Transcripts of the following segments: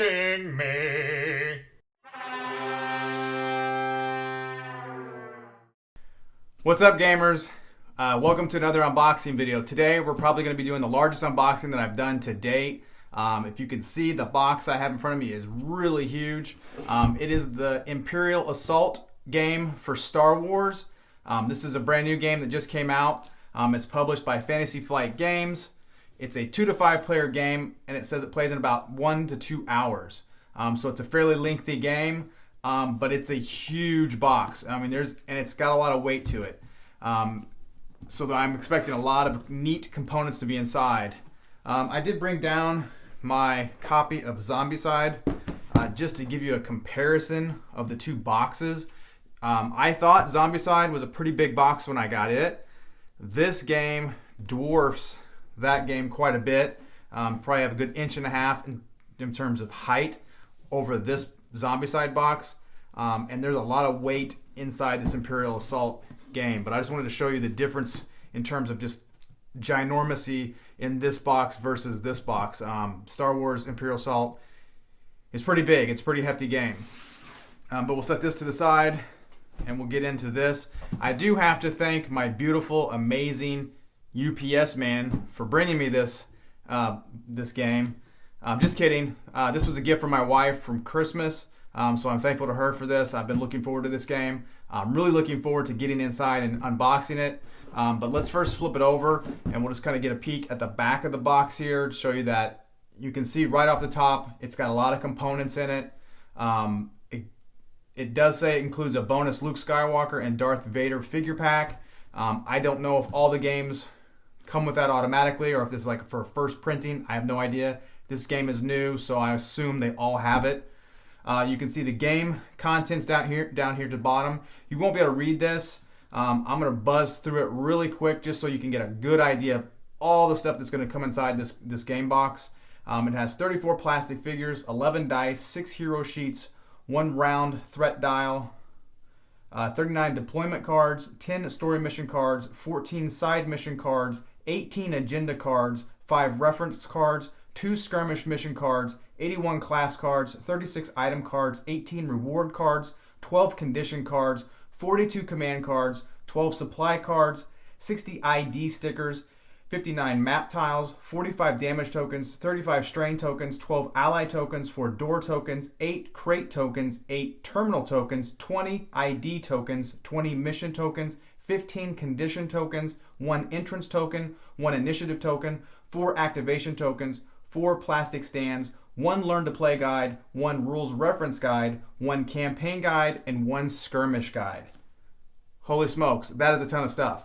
Sting me. What's up, gamers? Welcome to another unboxing video. Today we're probably going to be doing the largest unboxing that I've done to date. If you can see, the box I have in front of me is really huge. It is the Imperial Assault game for Star Wars. This is a brand new game that just came out. It's published by Fantasy Flight Games. It's a 2 to 5 player game, and it says it plays in about 1 to 2 hours. So it's a fairly lengthy game, but it's a huge box. I mean, and it's got a lot of weight to it. So I'm expecting a lot of neat components to be inside. I did bring down my copy of Zombicide just to give you a comparison of the two boxes. I thought Zombicide was a pretty big box when I got it. This game dwarfs that game quite a bit. Probably have a good 1.5 inches in terms of height over this Zombicide box. And there's a lot of weight inside this Imperial Assault game. But I just wanted to show you the difference in terms of just ginormousy in this box versus this box. Star Wars Imperial Assault is pretty big. It's a pretty hefty game. But we'll set this to the side and we'll get into this. I do have to thank my beautiful, amazing UPS man for bringing me this game. Just kidding. This was a gift from my wife from Christmas. So I'm thankful to her for this. I've been looking forward to this game. I'm really looking forward to getting inside and unboxing it. But let's first flip it over and we'll just kind of get a peek at the back of the box here to show you that you can see right off the top, it's got a lot of components in it. It does say it includes a bonus Luke Skywalker and Darth Vader figure pack. I don't know if all the games come with that automatically or if this is like for first printing. I have no idea. This game is new, so I assume they all have it. You can see the game contents down here to the bottom. You won't be able to read this. I'm going to buzz through it really quick just so you can get a good idea of all the stuff that's going to come inside this game box. It has 34 plastic figures, 11 dice, 6 hero sheets, 1 round threat dial, 39 deployment cards, 10 story mission cards, 14 side mission cards, 18 agenda cards, 5 reference cards, 2 skirmish mission cards, 81 class cards, 36 item cards, 18 reward cards, 12 condition cards, 42 command cards, 12 supply cards, 60 ID stickers, 59 map tiles, 45 damage tokens, 35 strain tokens, 12 ally tokens, 4 door tokens, 8 crate tokens, 8 terminal tokens, 20 ID tokens, 20 mission tokens, 15 condition tokens, 1 entrance token, 1 initiative token, 4 activation tokens, 4 plastic stands, 1 learn to play guide, 1 rules reference guide, 1 campaign guide, and 1 skirmish guide. Holy smokes, that is a ton of stuff.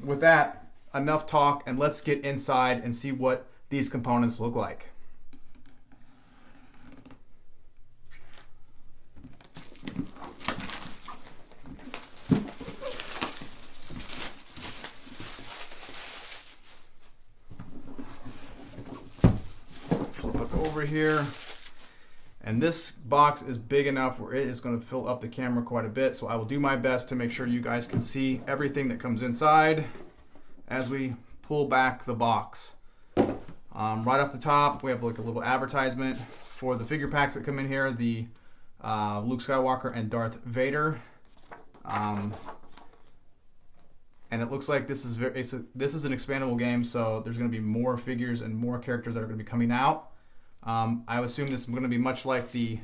With that, enough talk, and let's get inside and see what these components look like. Flip it over here. And this box is big enough where it is going to fill up the camera quite a bit, so I will do my best to make sure you guys can see everything that comes inside as we pull back the box. Right off the top, we have like a little advertisement for the figure packs that come in here, the Luke Skywalker and Darth Vader. And it looks like this is this is an expandable game, so there's going to be more figures and more characters that are going to be coming out. I assume this is going to be much like the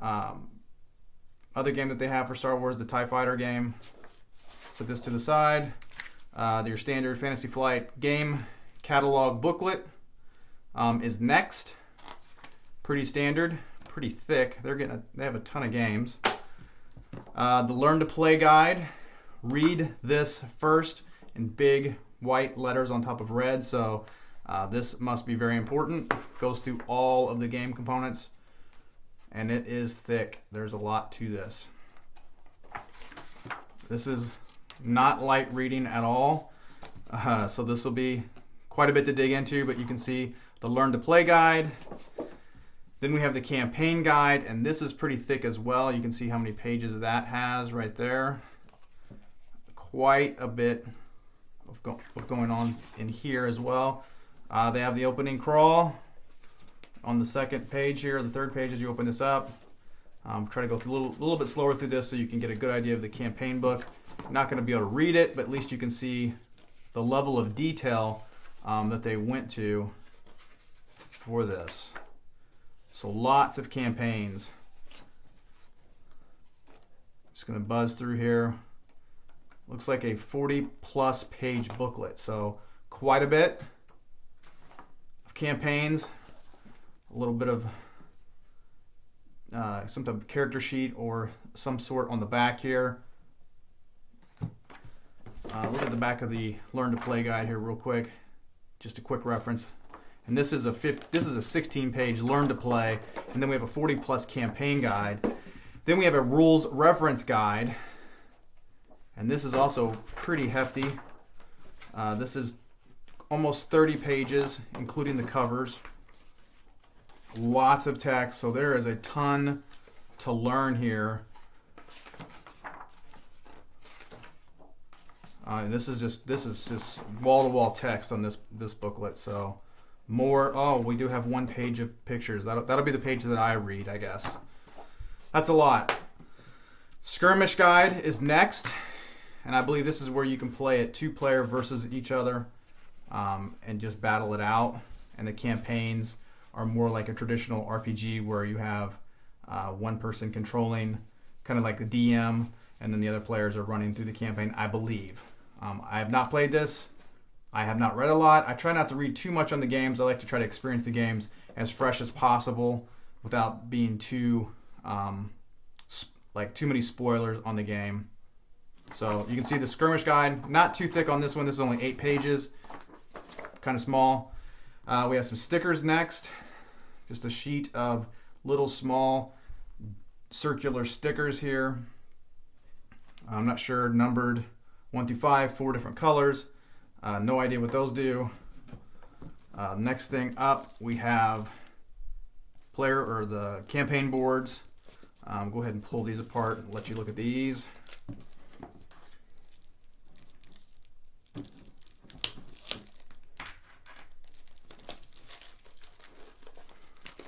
other game that they have for Star Wars, the TIE Fighter game. Set this to the side. Your standard Fantasy Flight game catalog booklet is next. Pretty standard, pretty thick. They have a ton of games. The Learn to Play guide. Read this first in big white letters on top of red. So this must be very important. Goes through all of the game components, and it is thick. There's a lot to this. This is not light reading at all. So this will be quite a bit to dig into, but you can see the Learn to Play guide. Then we have the campaign guide, and this is pretty thick as well. You can see how many pages that has right there. Quite a bit of going on in here as well. They have the opening crawl, on the second page here, the third page as you open this up. Try to go through a little bit slower through this so you can get a good idea of the campaign book. Not going to be able to read it, but at least you can see the level of detail that they went to for this. So lots of campaigns. Just going to buzz through here. Looks like a 40-plus page booklet, so quite a bit of campaigns. A little bit of some type of character sheet or some sort on the back here. Look at the back of the Learn to Play guide here real quick. Just a quick reference. And this is a 16-page Learn to Play, and then we have a 40-plus campaign guide. Then we have a rules reference guide, and this is also pretty hefty. This is almost 30 pages, including the covers. Lots of text, so there is a ton to learn here. This is just wall-to-wall text on this booklet. So more. Oh, we do have one page of pictures. That'll be the page that I read, I guess. That's a lot. Skirmish guide is next, and I believe this is where you can play it 2-player versus each other, and just battle it out. And the campaigns are more like a traditional RPG where you have one person controlling, kind of like the DM, and then the other players are running through the campaign, I believe. I have not played this. I have not read a lot. I try not to read too much on the games. I like to try to experience the games as fresh as possible without being too many spoilers on the game. So you can see the skirmish guide, not too thick on this one. This is only 8 pages, kind of small. We have some stickers next. Just a sheet of little small circular stickers here. I'm not sure, numbered 1 through 5, 4 different colors. No idea what those do. Next thing up, we have the campaign boards. Go ahead and pull these apart and let you look at these.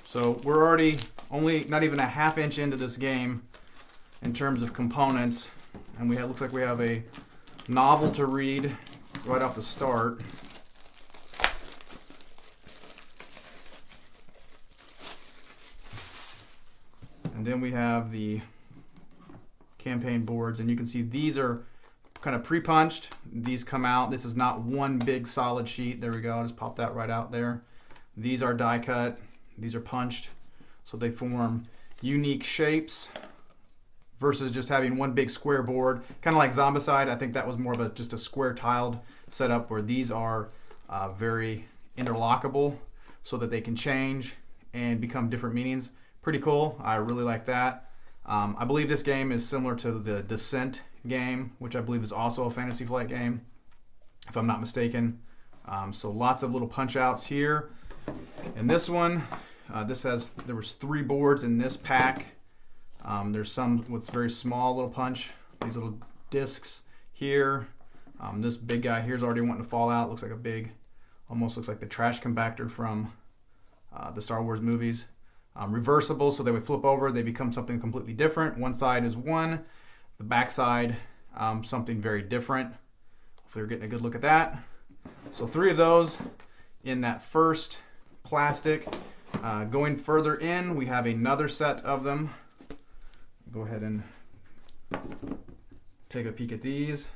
So we're already only not even a half inch into this game in terms of components, and looks like we have a novel to read right off the start. And then we have the campaign boards, and you can see these are kind of pre-punched. These come out. This is not one big solid sheet. There we go. I'll just pop that right out there. These are die cut. These are punched, so they form unique shapes versus just having one big square board. Kind of like Zombicide. I think that was more of just a square tiled setup, where these are very interlockable so that they can change and become different meanings. Pretty cool. I really like that. I believe this game is similar to the Descent game, which I believe is also a Fantasy Flight game, if I'm not mistaken. So lots of little punch outs here. And this one, there was 3 boards in this pack. There's some with very small little punch. These little discs here. This big guy here is already wanting to fall out. Looks like almost looks like the trash compactor from the Star Wars movies. Reversible, so they would flip over. They become something completely different. One side is one. The back side, something very different. Hopefully you're getting a good look at that. So 3 of those in that first plastic. Going further in, we have another set of them. Go ahead and take a peek at these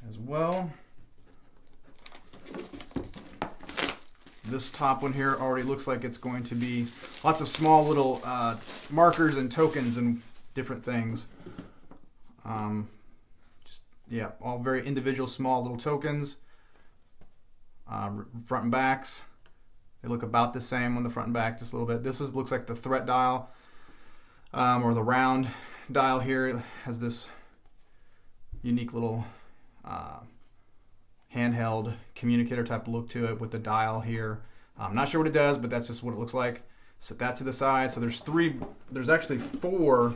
as well. This top one here already looks like it's going to be lots of small little markers and tokens and different things. All very individual small little tokens. Front and backs, they look about the same on the front and back, just a little bit. This looks like the threat dial, or the round dial here. It has this unique little handheld communicator type look to it with the dial here. I'm not sure what it does, but that's just what it looks like. Set that to the side. So there's actually 4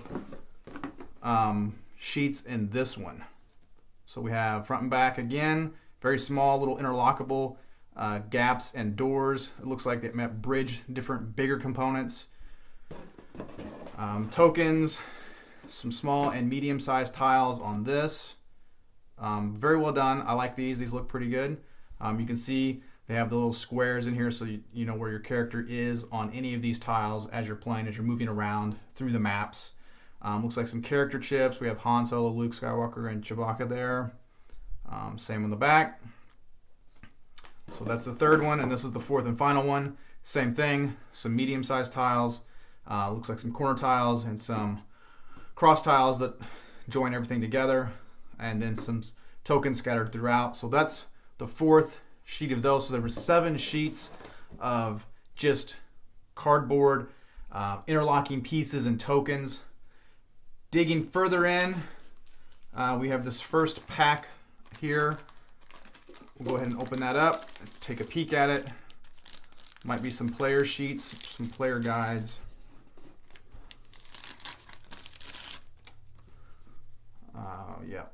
sheets in this one. So we have front and back again, very small little interlockable gaps and doors. It looks like they might bridge different bigger components. Tokens, some small and medium sized tiles on this. Very well done. I like these. These look pretty good. You can see they have the little squares in here, so you know where your character is on any of these tiles as you're playing, as you're moving around through the maps. Looks like some character chips. We have Han Solo, Luke Skywalker, and Chewbacca there. Same on the back. So that's the third one, and this is the fourth and final one. Same thing, some medium-sized tiles. Looks like some corner tiles and some cross tiles that join everything together, and then some tokens scattered throughout. So that's the fourth sheet of those. So there were 7 sheets of just cardboard, interlocking pieces and tokens. Digging further in, we have this first pack here. We'll go ahead and open that up, take a peek at it. Might be some player sheets, some player guides. Yeah,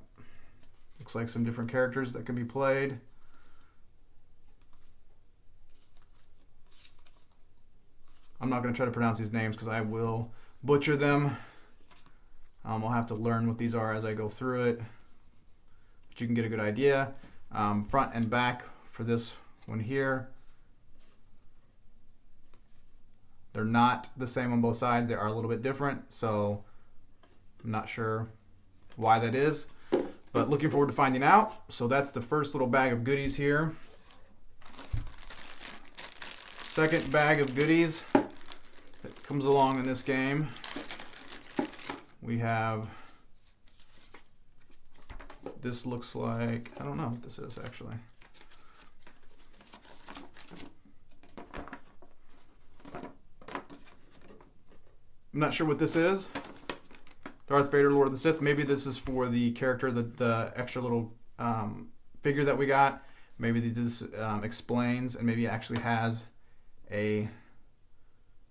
looks like some different characters that can be played. I'm not going to try to pronounce these names because I will butcher them. I'll have to learn what these are as I go through it, but you can get a good idea. Front and back for this one here. They're not the same on both sides. They are a little bit different, so I'm not sure why that is, but looking forward to finding out. So that's the first little bag of goodies here. Second bag of goodies that comes along in this game. We have, this looks like, I don't know what this is actually. I'm not sure what this is. Darth Vader, Lord of the Sith. Maybe this is for the character, the extra little figure that we got. Maybe this explains, and maybe it actually has a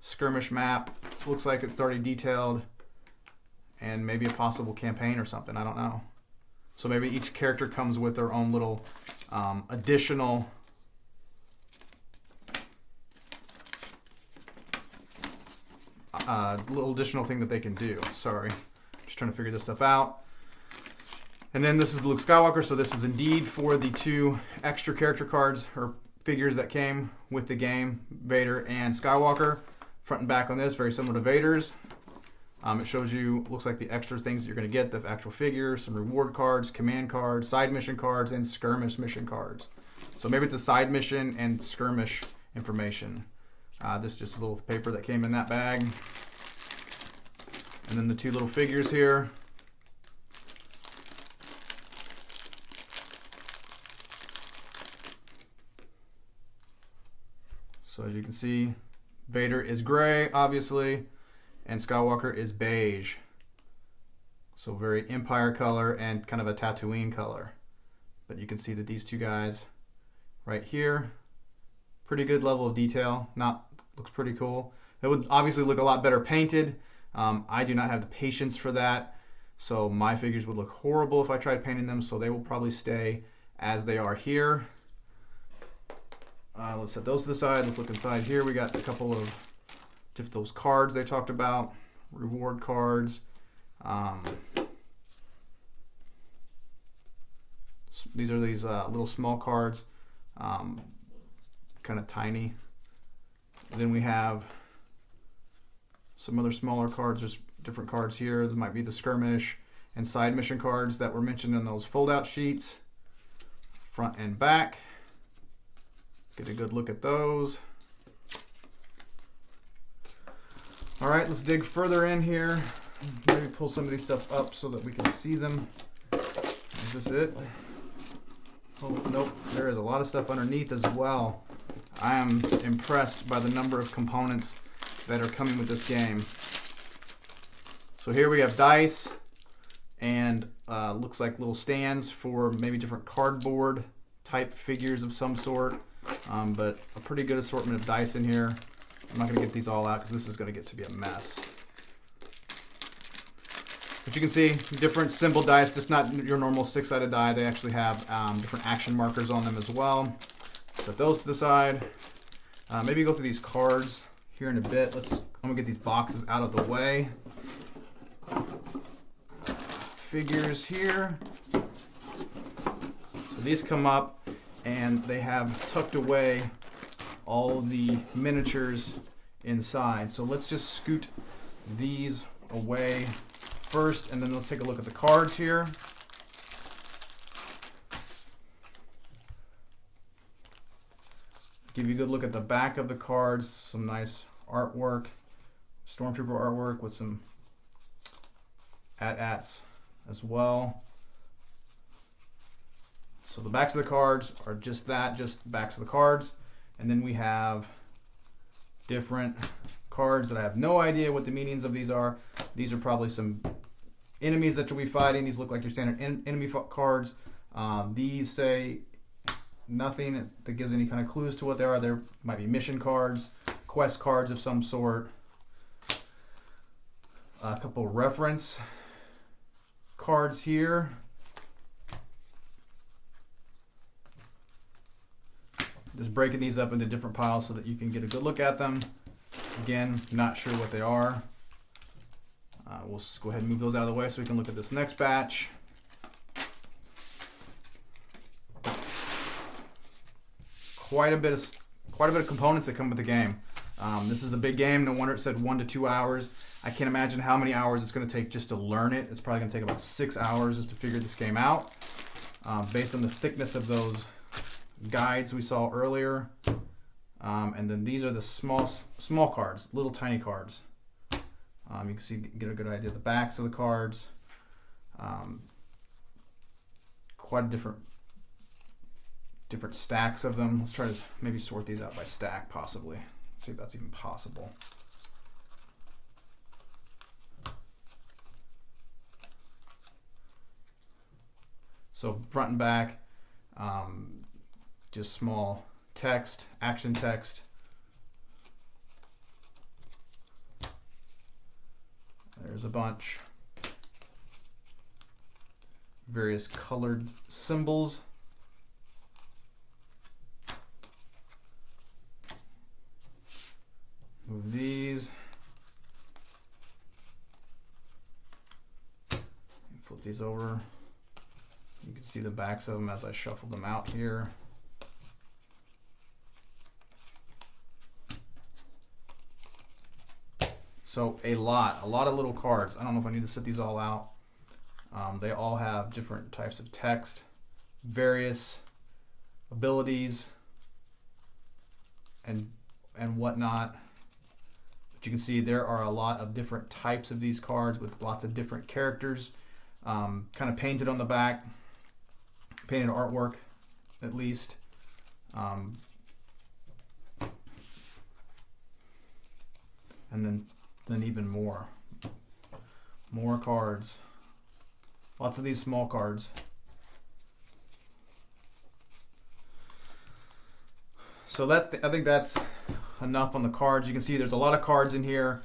skirmish map. Looks like it's already detailed, and maybe a possible campaign or something. I don't know. So maybe each character comes with their own little additional little additional thing that they can do. Sorry. Just trying to figure this stuff out. And then this is Luke Skywalker, so this is indeed for the 2 extra character cards or figures that came with the game, Vader and Skywalker. Front and back on this, very similar to Vader's. It shows you, looks like the extra things that you're going to get, the actual figures, some reward cards, command cards, side mission cards, and skirmish mission cards. So maybe it's a side mission and skirmish information. This is just a little paper that came in that bag. And then the 2 little figures here. So as you can see, Vader is gray, obviously, and Skywalker is beige. So very Empire color and kind of a Tatooine color. But you can see that these 2 guys right here, pretty good level of detail. Looks pretty cool. It would obviously look a lot better painted. I do not have the patience for that, so my figures would look horrible if I tried painting them, so they will probably stay as they are here. Let's set those to the side. Let's look inside here. We got a couple of those cards they talked about, reward cards. These are these little small cards, kind of tiny. And then we have some other smaller cards. There's different cards here. There might be the skirmish and side mission cards that were mentioned in those fold-out sheets. Front and back. Get a good look at those. All right, let's dig further in here. Maybe pull some of these stuff up so that we can see them. Is this it? Oh, nope. There is a lot of stuff underneath as well. I am impressed by the number of components that are coming with this game. So here we have dice and looks like little stands for maybe different cardboard type figures of some sort, but a pretty good assortment of dice in here. I'm not going to get these all out because this is going to get to be a mess. But you can see different symbol dice, just not your normal 6-sided die. They actually have different action markers on them as well. Set those to the side. Maybe go through these cards here in a bit. I'm gonna get these boxes out of the way. Figures here. So these come up and they have tucked away all the miniatures inside. So let's just scoot these away first, and then let's take a look at the cards here. Give you a good look at the back of the cards. Some nice artwork, Stormtrooper artwork with some AT-ATs as well. So the backs of the cards are just that, just backs of the cards. And then we have different cards that I have no idea what the meanings of these are. These are probably some enemies that you'll be fighting. These look like your standard enemy cards. These say nothing that gives any kind of clues to what they are. There might be mission cards, quest cards of some sort. A couple reference cards here. Just breaking these up into different piles so that you can get a good look at them. Again, not sure what they are. We'll just go ahead and move those out of the way so we can look at this next batch. Quite a bit of components that come with the game. This is a big game. No wonder it said 1 to 2 hours. I can't imagine how many hours it's going to take just to learn it. It's probably going to take about 6 hours just to figure this game out, based on the thickness of those guides we saw earlier. And then these are the small cards, little tiny cards. You can get a good idea of the backs of the cards. Quite a different stacks of them. Let's try to maybe sort these out by stack, possibly. See if that's even possible. So front and back, just small text, action text. There's a bunch. Various colored symbols. Move these. Flip these over. You can see the backs of them as I shuffle them out here. So a lot of little cards. I don't know if I need to set these all out. They all have different types of text, various abilities, and whatnot. But you can see there are a lot of different types of these cards with lots of different characters, kind of painted on the back, painted artwork at least. And then even more cards. Lots of these small cards. So I think that's enough on the cards. You can see there's a lot of cards in here.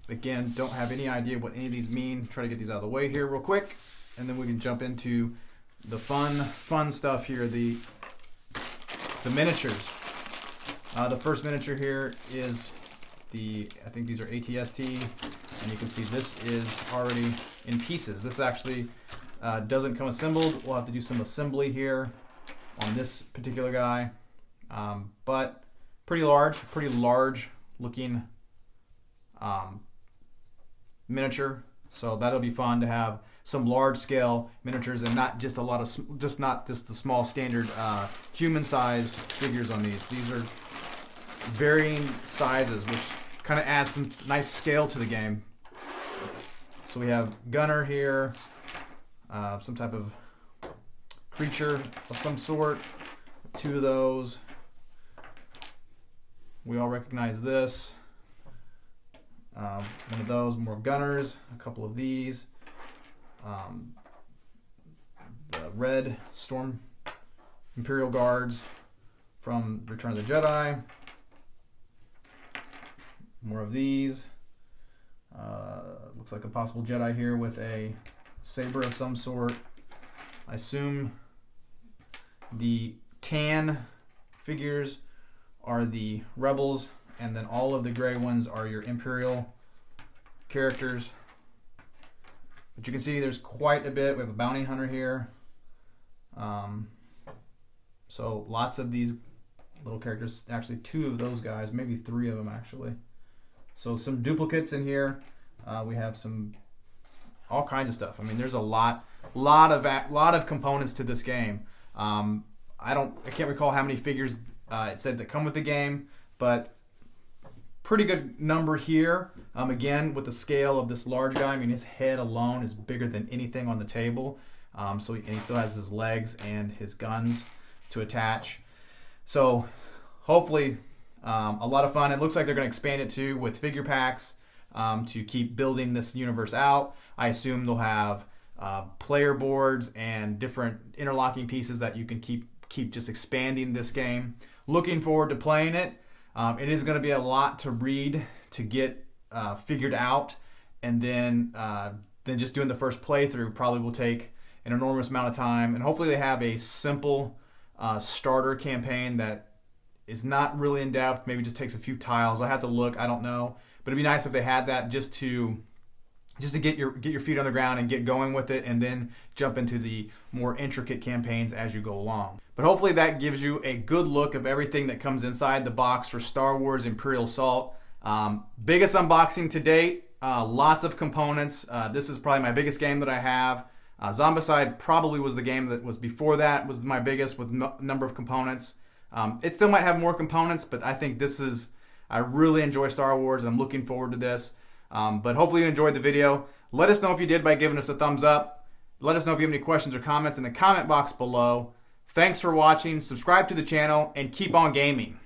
Again, don't have any idea what any of these mean. Try to get these out of the way here real quick, and then we can jump into the fun stuff here. The miniatures. The first miniature here is I think these are ATST, and you can see this is already in pieces. This actually doesn't come assembled. We'll have to do some assembly here on this particular guy, but pretty large looking miniature. So that'll be fun to have some large scale miniatures and not just not just the small standard human sized figures on these. These are varying sizes, which kind of adds some nice scale to the game. So we have Gunner here, some type of creature of some sort. 2 of those. We all recognize this. One of those, more Gunners, a couple of these. The red Storm Imperial Guards from Return of the Jedi. More of these. Looks like a possible Jedi here with a saber of some sort. I assume the tan figures are the Rebels, and then all of the gray ones are your Imperial characters. But you can see there's quite a bit. We have a bounty hunter here. So lots of these little characters. Actually, 2 of those guys, maybe 3 of them actually. So some duplicates in here. We have some all kinds of stuff. I mean, there's a lot of components to this game. I can't recall how many figures it said that come with the game, but pretty good number here. Again, with the scale of this large guy, I mean, his head alone is bigger than anything on the table. And he still has his legs and his guns to attach. So hopefully a lot of fun. It looks like they're going to expand it too with figure packs to keep building this universe out. I assume they'll have player boards and different interlocking pieces that you can keep just expanding this game. Looking forward to playing it. It is going to be a lot to read to get figured out, and then just doing the first playthrough probably will take an enormous amount of time. And hopefully they have a simple starter campaign that is not really in depth. Maybe just takes a few tiles. I have to look. I don't know, but it'd be nice if they had that just to get your feet on the ground and get going with it, and then jump into the more intricate campaigns as you go along. But hopefully that gives you a good look of everything that comes inside the box for Star Wars Imperial Assault. Biggest unboxing to date. Lots of components. This is probably my biggest game that I have. Zombicide probably was the game that was before that, was my biggest with number of components. It still might have more components, but I think I really enjoy Star Wars, and I'm looking forward to this. But hopefully you enjoyed the video. Let us know if you did by giving us a thumbs up. Let us know if you have any questions or comments in the comment box below. Thanks for watching. Subscribe to the channel and keep on gaming.